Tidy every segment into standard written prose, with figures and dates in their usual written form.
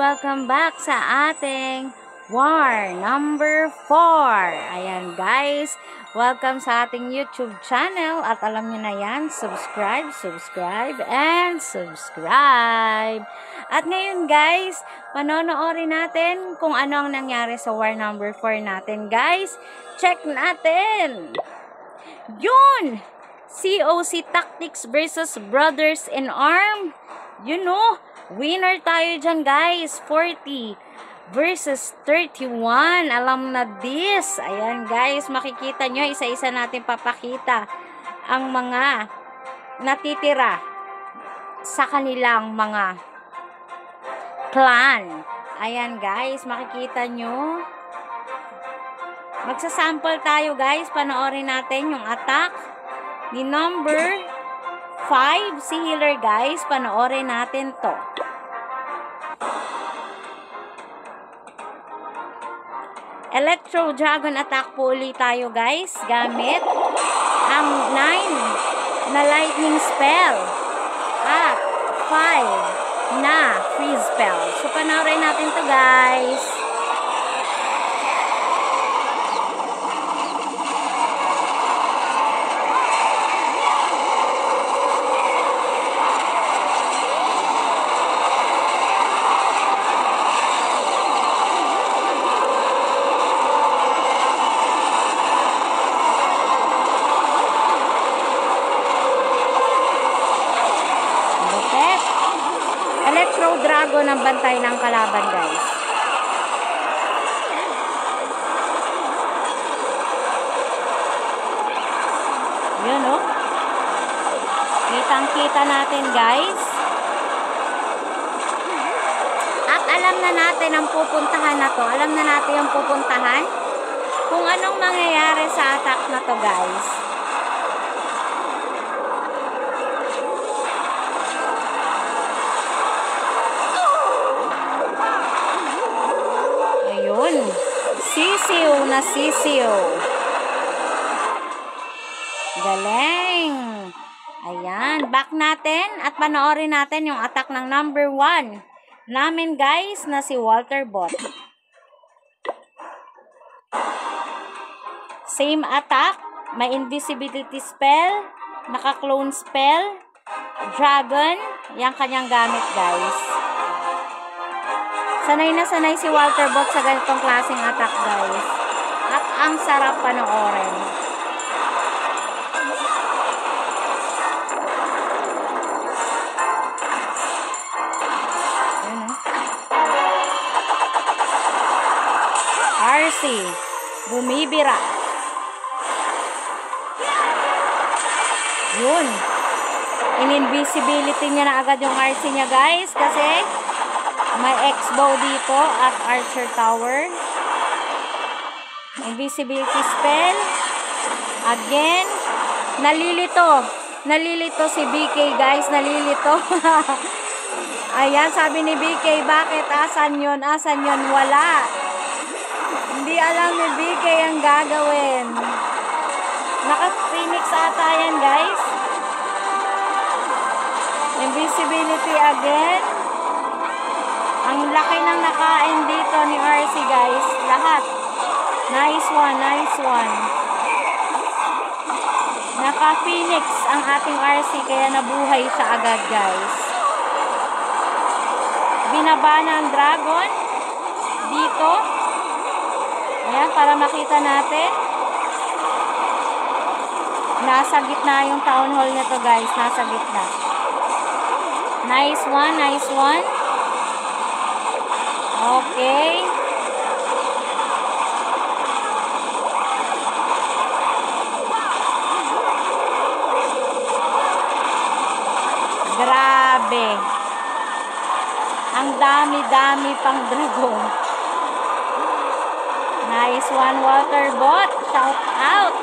welcome back sa ating War number 4. Ayan guys, welcome sa ating YouTube channel at alam nyo na yan, subscribe, and subscribe. At ngayon guys, panonoorin natin kung ano ang nangyari sa War number 4 natin guys. Check natin! Yun! COC Tactics versus Brothers in Arm. You know, winner tayo dyan guys. 40 versus 31. Alam na this. Ayan guys, makikita nyo, isa-isa natin papakita ang mga natitira sa kanilang mga clan. Ayan guys, makikita nyo. Magsasample tayo guys. Panoorin natin yung attack ni number 5, si healer guys. Panoorin natin to. Electro Dragon attack po ulit tayo guys. Gamit ang 9 na lightning spell at 5 na freeze spell. So panoorin natin to guys. Electro Dragon ang bantay ng kalaban guys. Yun oh. Kitang-kita natin guys. At alam na natin ang pupuntahan na to. Alam na natin ang pupuntahan. Kung anong mangyayari sa attack na to guys. Sisiw na sisiw. Galing. Ayan. Back natin at panoorin natin yung attack ng number 1 namin guys na si Walter Bot. Same attack. May invisibility spell. Naka-clone spell. Dragon. Yan kanyang gamit guys. Sanay na sanay si Walter Bot sa ganitong klaseng attack guys. At ang sarap panoorin. RC. Bumibira. Yun. In-invisibility niya na agad yung RC niya guys. Kasi may X-bow dito at Archer Tower. Invisibility spell. Again. Nalilito. Nalilito si BK guys. Nalilito. Ayan, sabi ni BK, bakit? Asan yun? Asan yun? Wala. Hindi alam ni BK ang gagawin. Naka-Phoenix ata yan guys. Invisibility again. Ang laki ng nakain dito ni RC guys. Lahat. Nice one, nice one. Naka-Phoenix ang ating RC kaya nabuhay siya agad guys. Binaba na ang dragon. Dito. Ayan, para makita natin. Nasa gitna yung town hall nito guys. Nasa gitna. Nice one, nice one. Okay. Grabe. Ang dami-dami pang dragon. Nice one, Walter Bot. Shout out.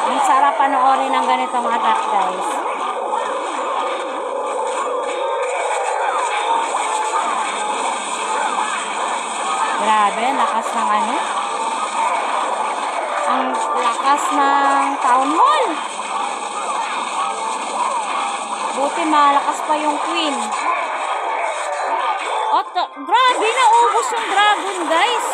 Ang sarap panoorin ng ganitong attack guys. Grabe, lakas ng ano. Ang lakas ng town hall. Buti malakas pa yung queen. At grabe, naubos yung dragon, guys.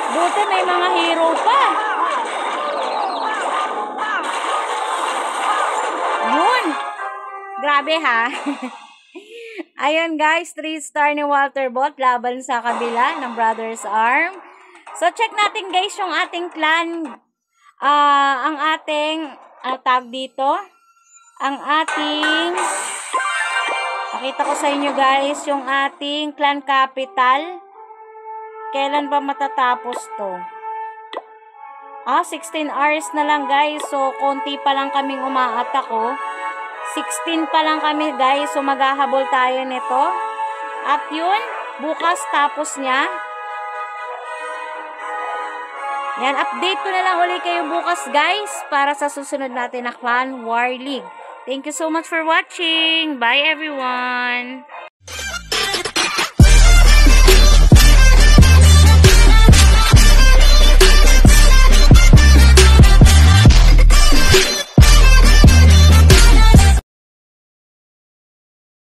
Buti may mga hero pa. Yun. Grabe ha. Ayun guys, 3-star ni Walter Bot laban sa kabila ng Brothers Arm. So check natin guys yung ating clan. Ang ating tag dito. Ang ating pakita ko sa inyo guys yung ating clan capital. Kailan ba matatapos to? 16 hours na lang guys. So konti pa lang kaming umaatak oh. 16 pa lang kami guys. So maghahabol tayo nito. At yun, bukas tapos niya. Yan, update ko na lang ulit kayo bukas guys. Para sa susunod natin na Clan War League. Thank you so much for watching. Bye everyone.